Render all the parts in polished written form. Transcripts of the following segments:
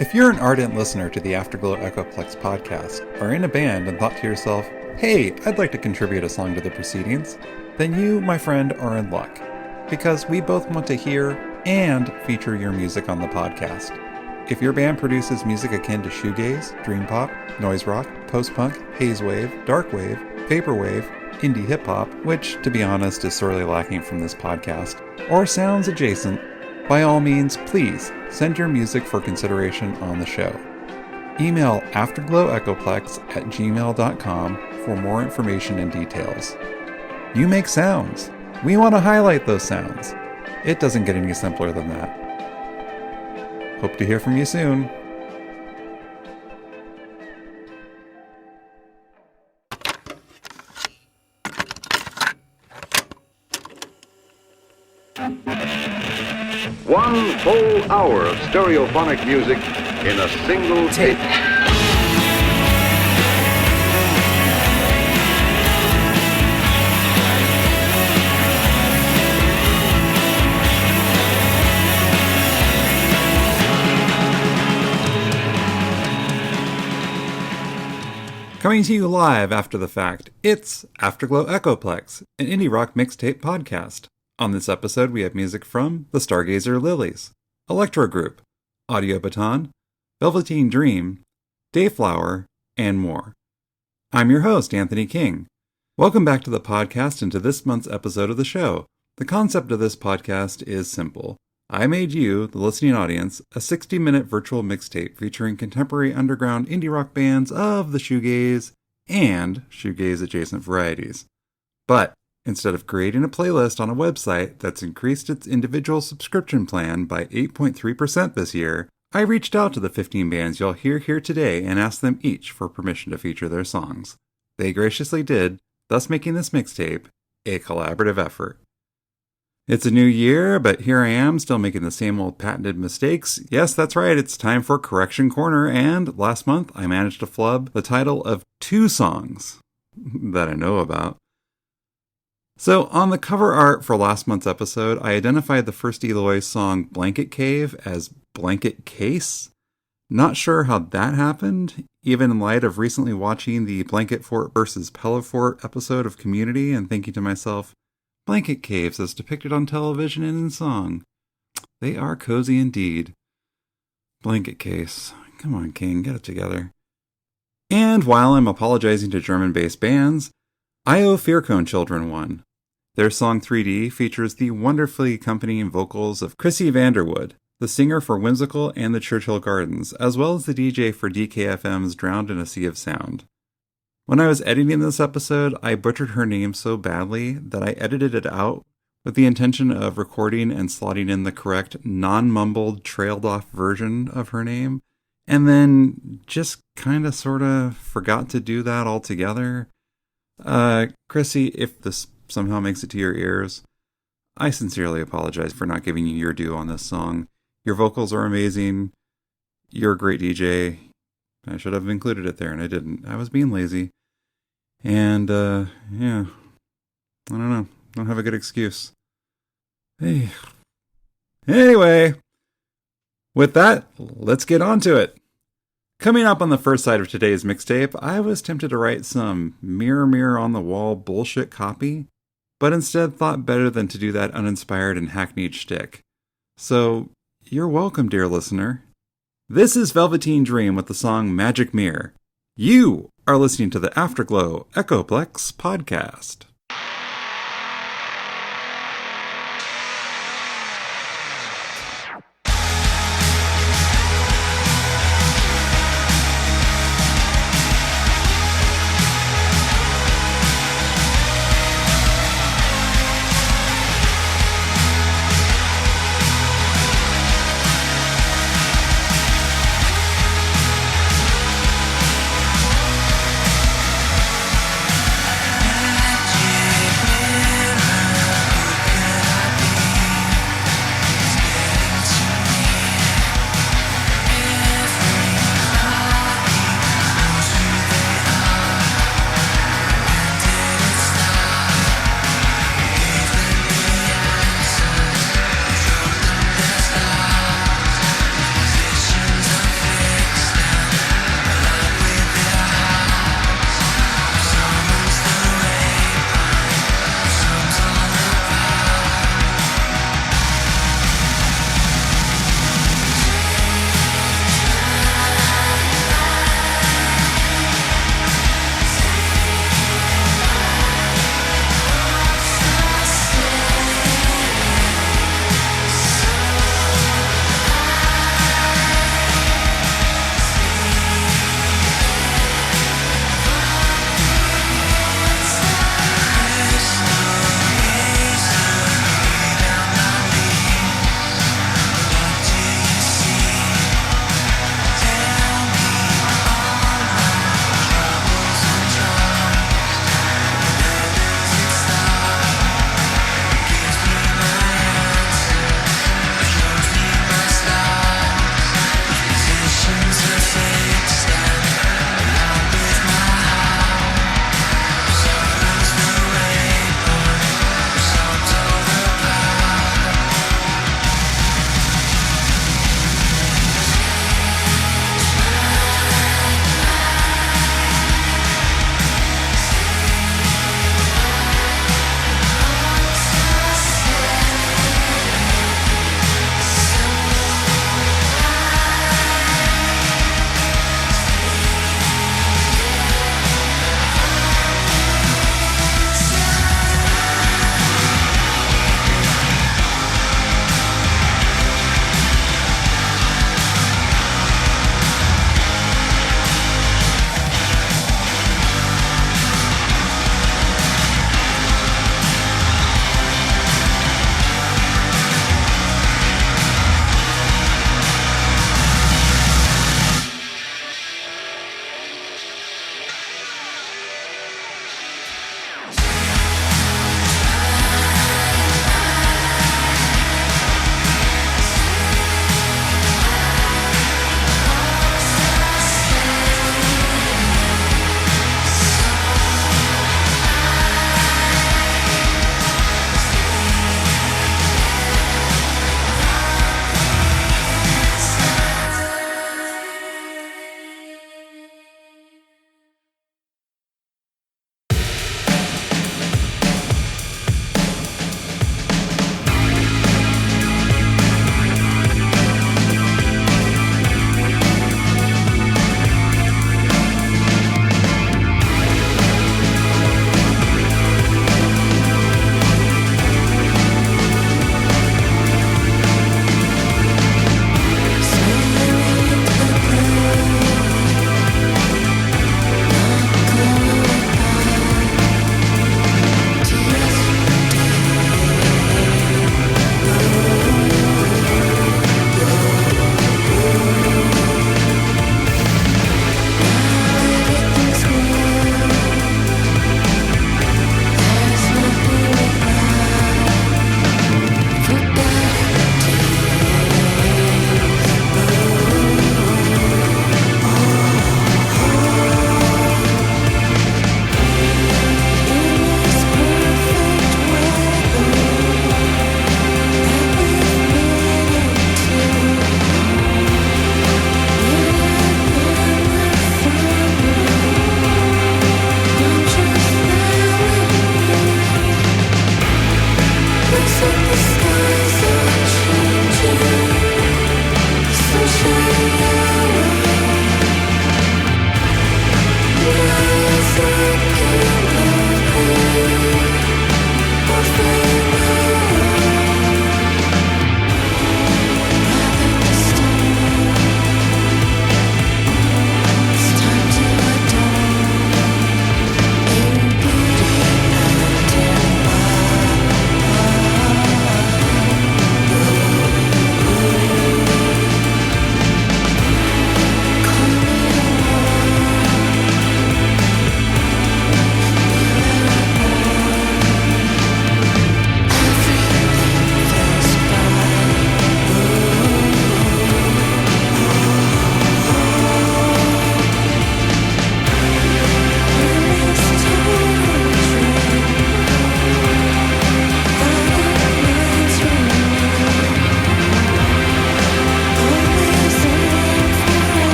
If you're an ardent listener to the Afterglow Echoplex podcast, or in a band and thought to yourself, hey, I'd like to contribute a song to the proceedings, then you, my friend, are in luck. Because we both want to hear and feature your music on the podcast. If your band produces music akin to shoegaze, dream pop, noise rock, post-punk, haze wave, dark wave, vaporwave, indie hip-hop, which, to be honest, is sorely lacking from this podcast, or sounds adjacent, by all means, please send your music for consideration on the show. Email afterglowechoplex@gmail.com for more information and details. You make sounds. We want to highlight those sounds. It doesn't get any simpler than that. Hope to hear from you soon. One full hour of stereophonic music in a single tape. Coming to you live after the fact, it's Afterglow Echoplex, an indie rock mixtape podcast. On this episode, we have music from the Stargazer Lilies, Electro Group, Audiobaton, Velveteen Dream, Dayflower, and more. I'm your host, Anthony King. Welcome back to the podcast and to this month's episode of the show. The concept of this podcast is simple. I made you, the listening audience, a 60-minute virtual mixtape featuring contemporary underground indie rock bands of the shoegaze and shoegaze-adjacent varieties. But instead of creating a playlist on a website that's increased its individual subscription plan by 8.3% this year, I reached out to the 15 bands you'll hear here today and asked them each for permission to feature their songs. They graciously did, thus making this mixtape a collaborative effort. It's a new year, but here I am still making the same old patented mistakes. Yes, that's right, it's time for Correction Corner, and last month I managed to flub the title of 2 songs that I know about. So, on the cover art for last month's episode, I identified the first Eloy song Blanket Cave as Blanket Case. Not sure how that happened, even in light of recently watching the Blanket Fort versus Pillow Fort episode of Community and thinking to myself, blanket caves as depicted on television and in song. They are cozy indeed. Blanket case. Come on, King, get it together. And while I'm apologizing to German-based bands, I owe Fearcone Children one. Their song 3D features the wonderfully accompanying vocals of Chrissy Vanderwood, the singer for Whimsical and the Churchill Gardens, as well as the DJ for DKFM's Drowned in a Sea of Sound. When I was editing this episode, I butchered her name so badly that I edited it out with the intention of recording and slotting in the correct, non-mumbled, trailed-off version of her name, and then just kind of sort of forgot to do that altogether. Chrissy, if this somehow makes it to your ears, I sincerely apologize for not giving you your due on this song. Your vocals are amazing. You're a great DJ. I should have included it there, and I didn't. I was being lazy. And, yeah. I don't know. Don't have a good excuse. Hey. Anyway, with that, let's get on to it. Coming up on the first side of today's mixtape, I was tempted to write some mirror on the wall bullshit copy, but instead thought better than to do that uninspired and hackneyed shtick. So, you're welcome, dear listener. This is Velveteen Dream with the song Magic Mirror. You are listening to the Afterglow Echoplex podcast. Magic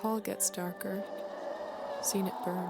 hall gets darker. Seen it burn.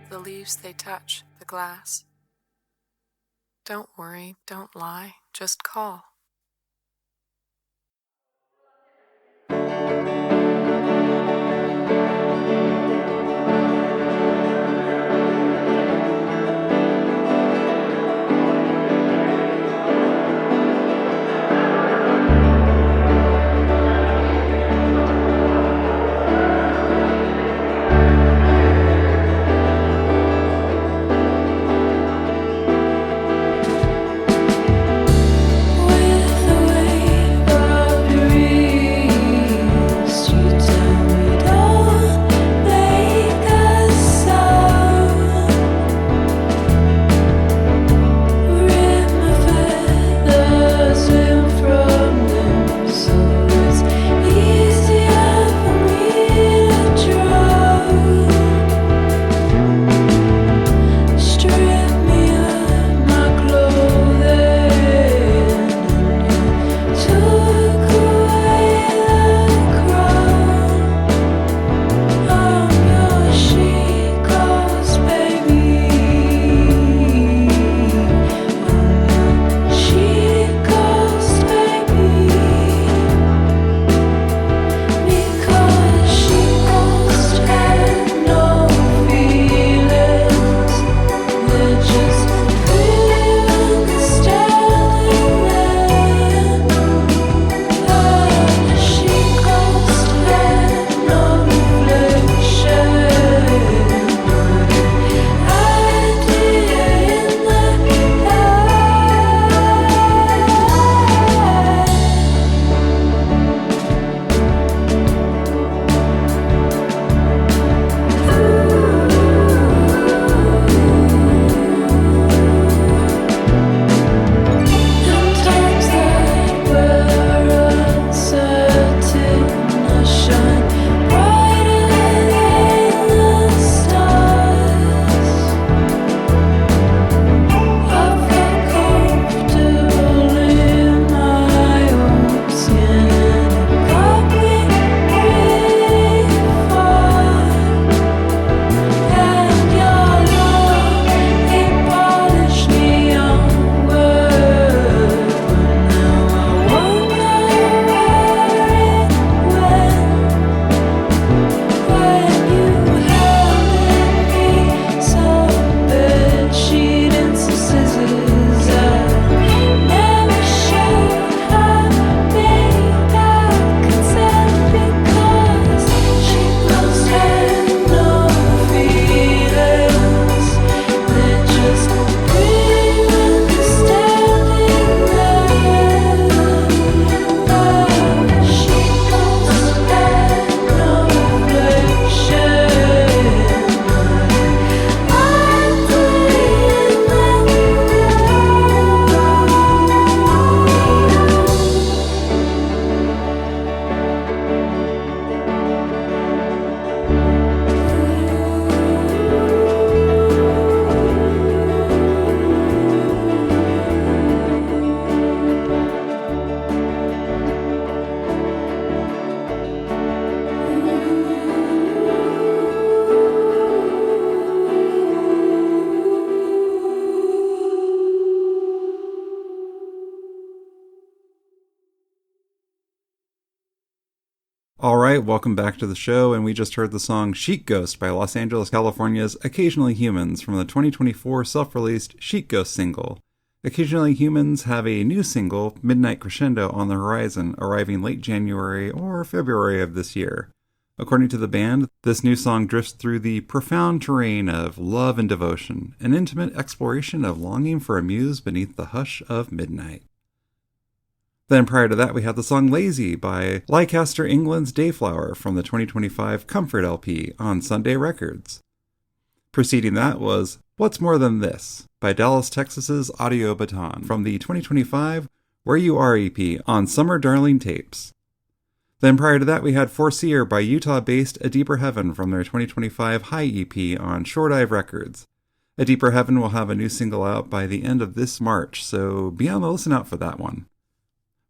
The leaves they touch, the glass. Don't worry, don't lie, just call. Alright, welcome back to the show, and we just heard the song Sheet Ghost by Los Angeles, California's Occasionally Humans from the 2024 self-released Sheet Ghost single. Occasionally Humans have a new single, Midnight Crescendo, on the horizon, arriving late January or February of this year. According to the band, this new song drifts through the profound terrain of love and devotion, an intimate exploration of longing for a muse beneath the hush of midnight. Then prior to that, we had the song Lazy by Leicester, England's Dayflower from the 2025 Comfort LP on Sunday Records. Preceding that was What's More Than This by Dallas, Texas's Audiobaton from the 2025 Where You Are EP on Summer Darling Tapes. Then prior to that, we had Foreseer by Utah-based A Deeper Heaven from their 2025 High EP on Shore Dive Records. A Deeper Heaven will have a new single out by the end of this March, so be on the listen out for that one.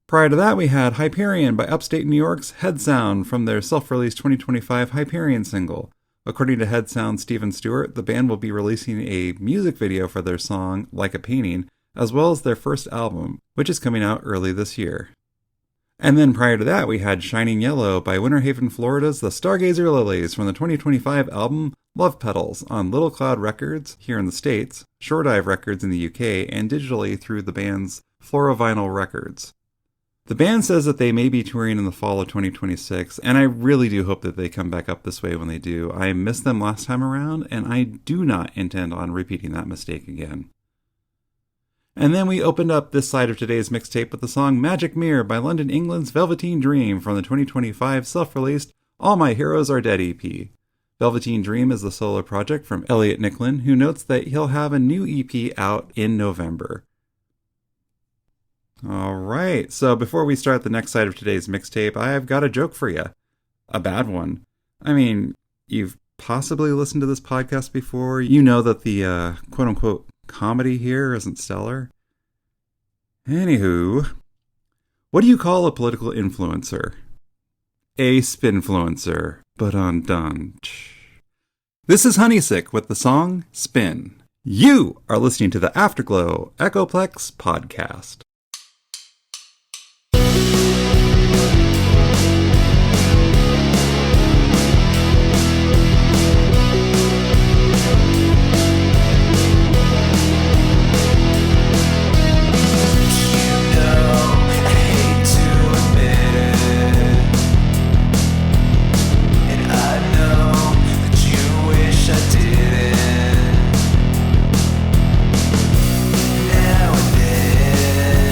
Prior to that, we had Hyperion by Upstate New York's Head Sound from their self-released 2025 Hyperion single. According to Head Sound's Stephen Stewart, the band will be releasing a music video for their song Like a Painting, as well as their first album, which is coming out early this year. And then prior to that, we had Shining Yellow by Winter Haven, Florida's The Stargazer Lilies from the 2025 album Love Petals on Little Cloud Records here in the States, Shore Dive Records in the UK, and digitally through the band's Flora-Vinyl Records. The band says that they may be touring in the fall of 2026, and I really do hope that they come back up this way when they do. I missed them last time around, and I do not intend on repeating that mistake again. And then we opened up this side of today's mixtape with the song Magic Mirror by London, England's Velveteen Dream from the 2025 self-released All My Heroes Are Dead EP. Velveteen Dream is the solo project from Elliot Nicklin, who notes that he'll have a new EP out in November. Alright, so before we start the next side of today's mixtape, I've got a joke for you. A bad one. I mean, you've possibly listened to this podcast before. You know that the quote-unquote comedy here isn't stellar. Anywho, what do you call a political influencer? A spinfluencer, but undone. This is Honeysick with the song Spin. You are listening to the Afterglow Echoplex podcast. Now and then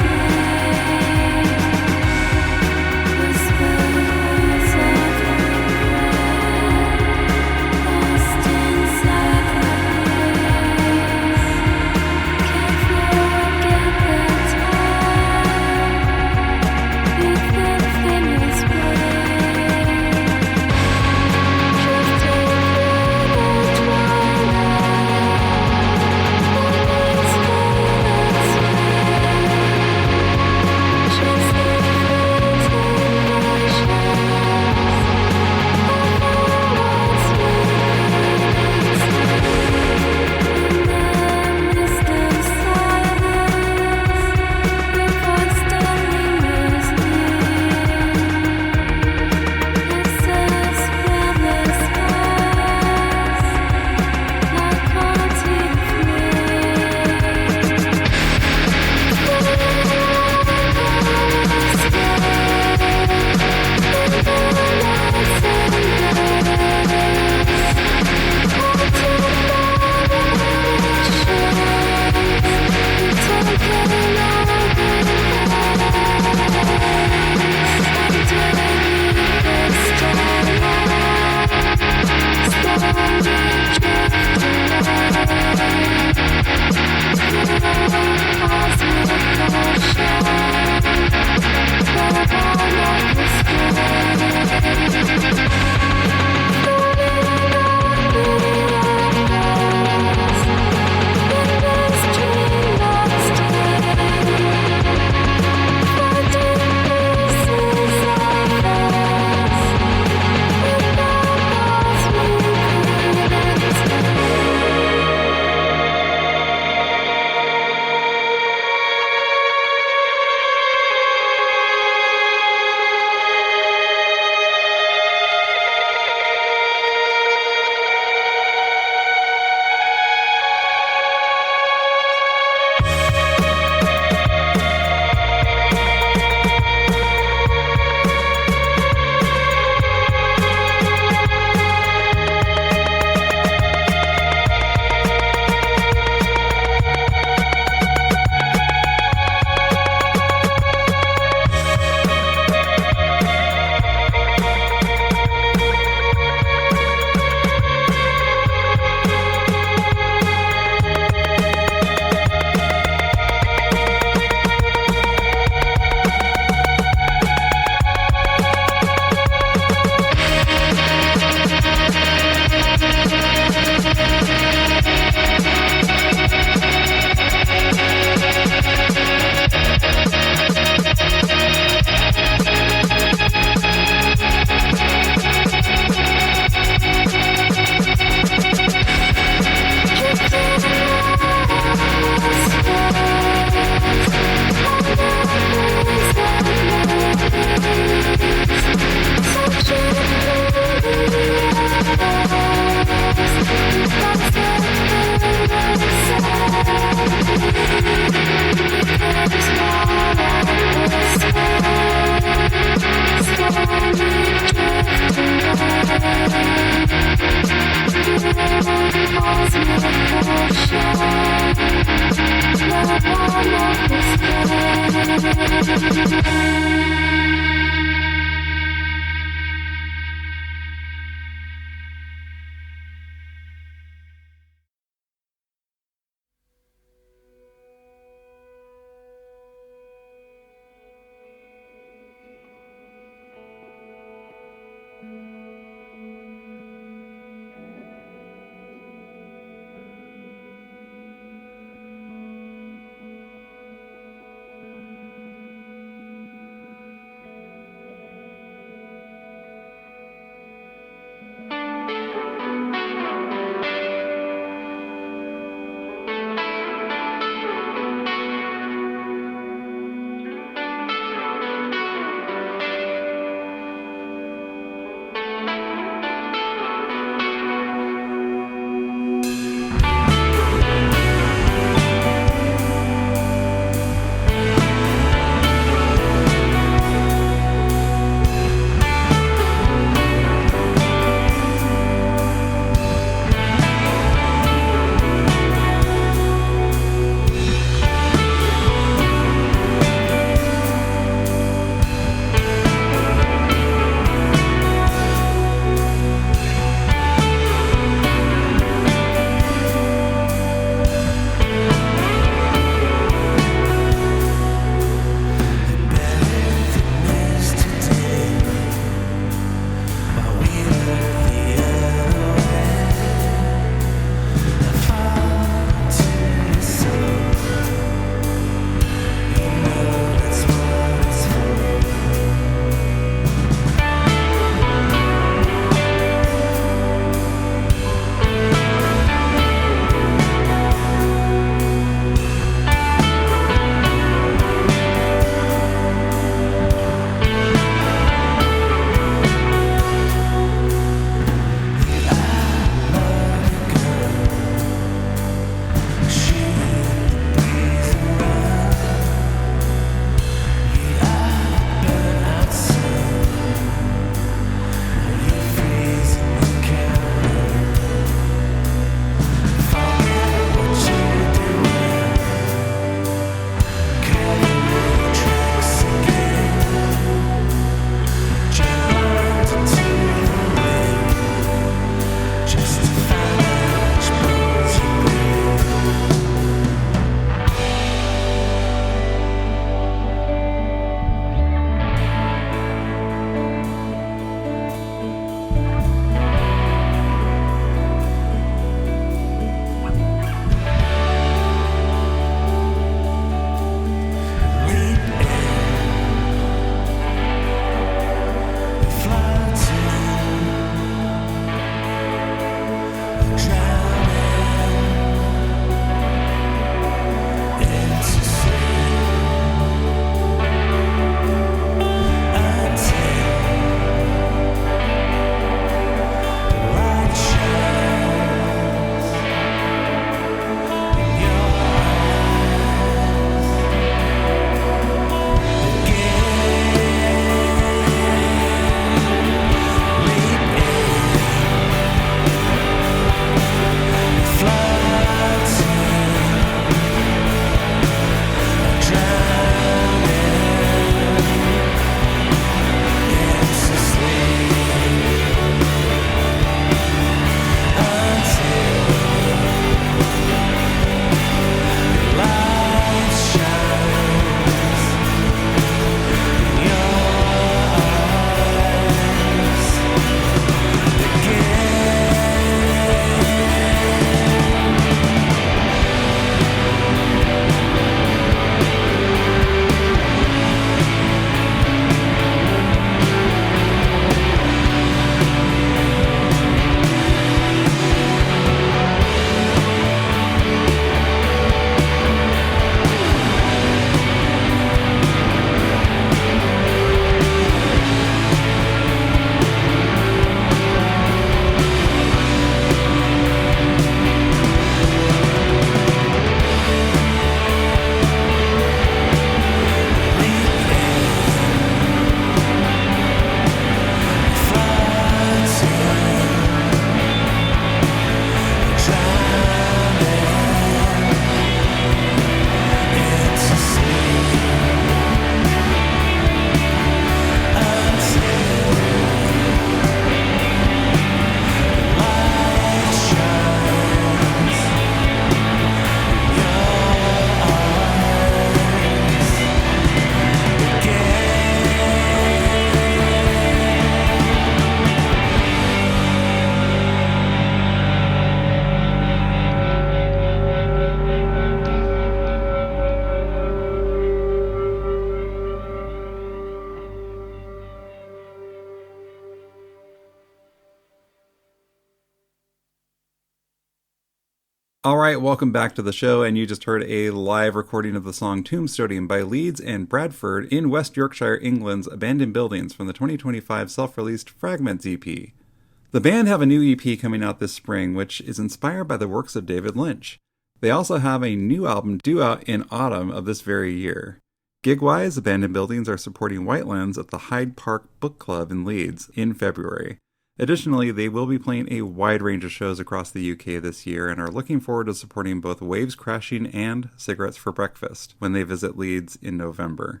Alright, welcome back to the show, and you just heard a live recording of the song Tombstoning by Leeds and Bradford in West Yorkshire, England's Abandoned Buildings from the 2025 self-released Fragments EP. The band have a new EP coming out this spring, which is inspired by the works of David Lynch. They also have a new album due out in autumn of this very year. Gig-wise, Abandoned Buildings are supporting Whitelands at the Hyde Park Book Club in Leeds in February. Additionally, they will be playing a wide range of shows across the UK this year and are looking forward to supporting both Waves Crashing and Cigarettes for Breakfast when they visit Leeds in November.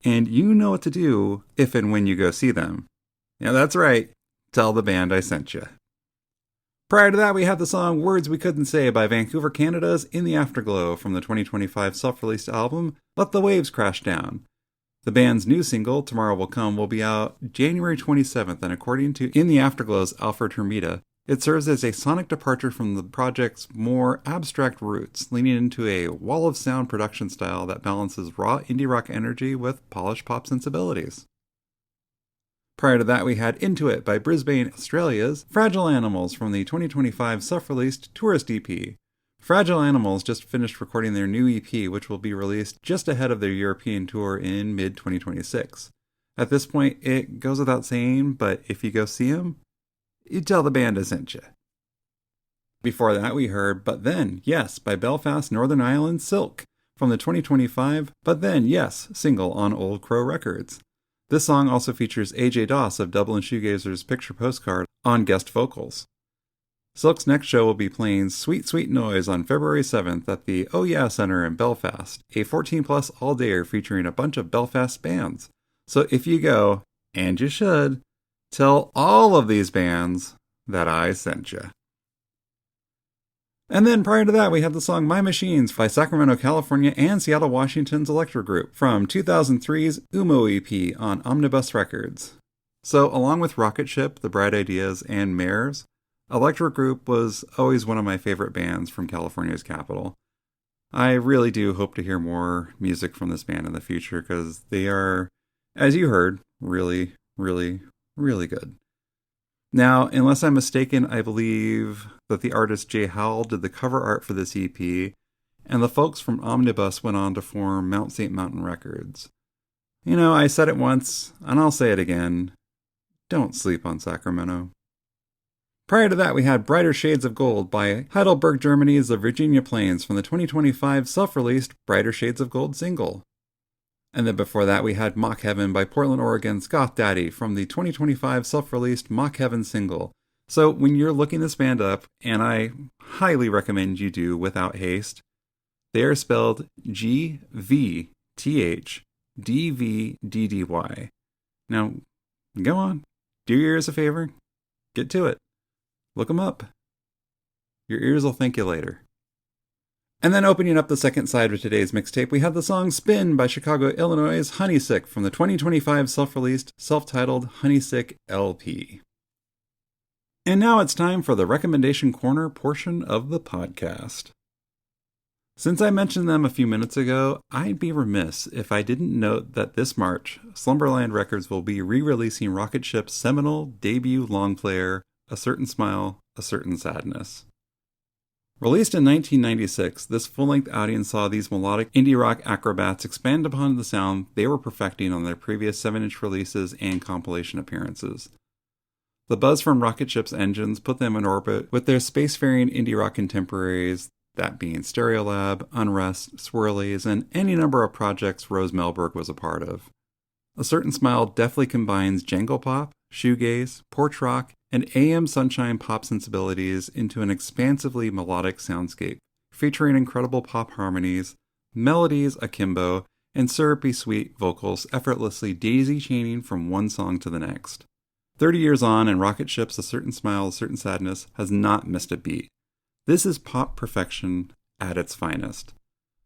And you know what to do if and when you go see them. Yeah, that's right. Tell the band I sent you. Prior to that, we had the song Words We Couldn't Say by Vancouver, Canada's In the Afterglow from the 2025 self-released album Let the Waves Crash Down. The band's new single, Tomorrow Will Come, will be out January 27th, and according to In the Afterglow's Alfred Hermida, it serves as a sonic departure from the project's more abstract roots, leaning into a wall of sound production style that balances raw indie rock energy with polished pop sensibilities. Prior to that, we had Into It by Brisbane, Australia's Fragile Animals from the 2025 self-released Tourist EP. Fragile Animals just finished recording their new EP, which will be released just ahead of their European tour in mid-2026. At this point, it goes without saying, but if you go see them, you tell the band I sent you. Before that, we heard But Then, Yes by Belfast, Northern Ireland Silk from the 2025 But Then, Yes single on Old Crow Records. This song also features AJ Doss of Dublin Shoegazer's Picture Postcard on guest vocals. Silk's next show will be playing Sweet Sweet Noise on February 7th at the Oh Yeah Centre in Belfast, a 14-plus all-dayer featuring a bunch of Belfast bands. So if you go, and you should, tell all of these bands that I sent you. And then prior to that, we had the song My Machines by Sacramento, California and Seattle, Washington's Electro Group from 2003's Umo EP on Omnibus Records. So along with Rocket Ship, The Bright Ideas, and Mares, Electro Group was always one of my favorite bands from California's capital. I really do hope to hear more music from this band in the future because they are, as you heard, really, really, really good. Now, unless I'm mistaken, I believe that the artist Jay Howell did the cover art for this EP, and the folks from Omnibus went on to form Mount St. Mountain Records. You know, I said it once, and I'll say it again. Don't sleep on Sacramento. Prior to that, we had Brighter Shades of Gold by Heidelberg, Germany's The Virginia Plains from the 2025 self-released Brighter Shades of Gold single. And then before that, we had Mock Heaven by Portland, Oregon's Goth Daddy from the 2025 self-released Mock Heaven single. So when you're looking this band up, and I highly recommend you do without haste, they are spelled GVTH DVDDY. Now, go on, do your ears a favor, get to it. Look them up. Your ears will thank you later. And then opening up the second side of today's mixtape, we have the song Spin by Chicago, Illinois' Honeysick from the 2025 self-released, self-titled Honeysick LP. And now it's time for the Recommendation Corner portion of the podcast. Since I mentioned them a few minutes ago, I'd be remiss if I didn't note that this March, Slumberland Records will be re-releasing Rocket Ship's seminal debut long player, A Certain Smile, A Certain Sadness. Released in 1996, this full-length outing saw these melodic indie rock acrobats expand upon the sound they were perfecting on their previous 7-inch releases and compilation appearances. The buzz from Rocket Ship's engines put them in orbit with their spacefaring indie rock contemporaries, that being Stereolab, Unrest, Swirlies, and any number of projects Rose Melberg was a part of. A Certain Smile deftly combines jangle pop, shoegaze, porch rock, and AM sunshine pop sensibilities into an expansively melodic soundscape, featuring incredible pop harmonies, melodies akimbo, and syrupy sweet vocals effortlessly daisy-chaining from one song to the next. 30 years on, and Rocket Ship's A Certain Smile, A Certain Sadness has not missed a beat. This is pop perfection at its finest.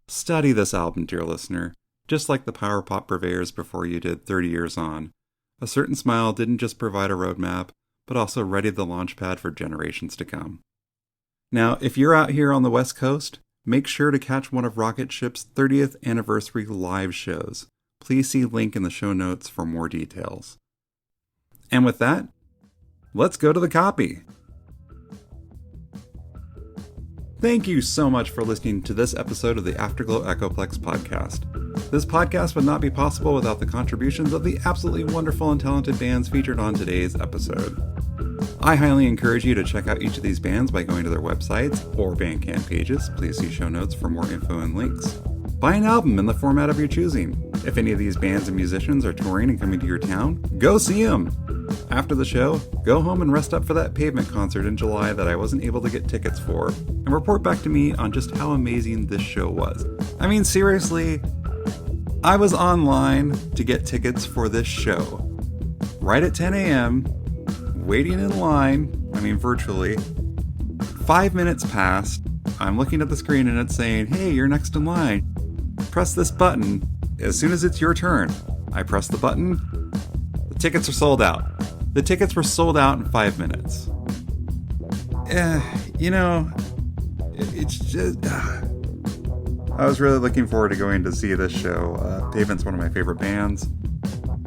Study this album, dear listener, just like the power pop purveyors before you did 30 years on. A Certain Smile didn't just provide a roadmap, but also readied the launchpad for generations to come. Now, if you're out here on the West Coast, make sure to catch one of Rocket Ship's 30th anniversary live shows. Please see link in the show notes for more details. And with that, let's go to the copy. Thank you so much for listening to this episode of the Afterglow Echoplex podcast. This podcast would not be possible without the contributions of the absolutely wonderful and talented bands featured on today's episode. I highly encourage you to check out each of these bands by going to their websites or BandCamp pages. Please see show notes for more info and links. Buy an album in the format of your choosing. If any of these bands and musicians are touring and coming to your town, go see them! After the show, go home and rest up for that Pavement concert in July that I wasn't able to get tickets for, and report back to me on just how amazing this show was. I mean, seriously, I was online to get tickets for this show. Right at 10 a.m., waiting in line, virtually. 5 minutes passed. I'm looking at the screen and it's saying, hey, you're next in line. Press this button as soon as it's your turn. I press the button. The tickets are sold out. The tickets were sold out in 5 minutes. It's just... I was really looking forward to going to see this show. Pavement's one of my favorite bands.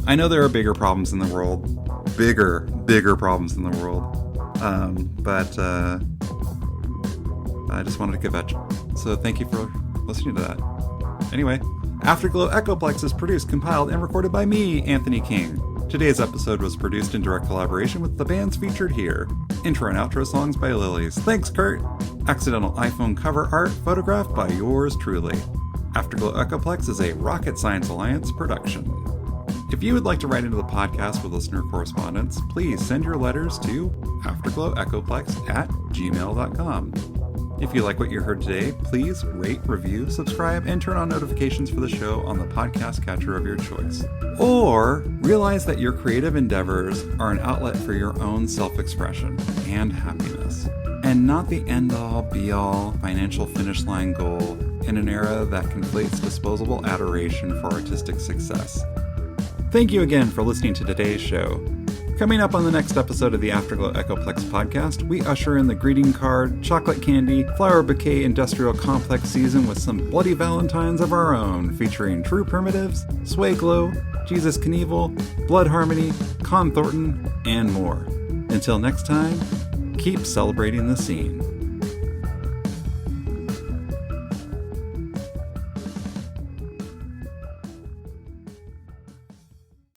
I know there are bigger problems in the world. Bigger problems in the world. But I just wanted to give that. So thank you for listening to that. Anyway, Afterglow Echoplex is produced, compiled, and recorded by me, Anthony King. Today's episode was produced in direct collaboration with the bands featured here. Intro and outro songs by Lilies. Thanks, Kurt! Accidental iPhone cover art photographed by yours truly. Afterglow Echoplex is a Rocket Science Alliance production. If you would like to write into the podcast with listener correspondence, please send your letters to afterglowechoplex@gmail.com. If you like what you heard today, please rate, review, subscribe, and turn on notifications for the show on the podcast catcher of your choice. Or realize that your creative endeavors are an outlet for your own self-expression and happiness, and not the end-all, be-all financial finish line goal in an era that conflates disposable adoration for artistic success. Thank you again for listening to today's show. Coming up on the next episode of the Afterglow Echoplex podcast, we usher in the greeting card, chocolate candy, flower bouquet industrial complex season with some bloody valentines of our own, featuring True Primitives, Sway Glow, Jesus Knievel, Blood Harmony, Con Thornton, and more. Until next time, keep celebrating the scene.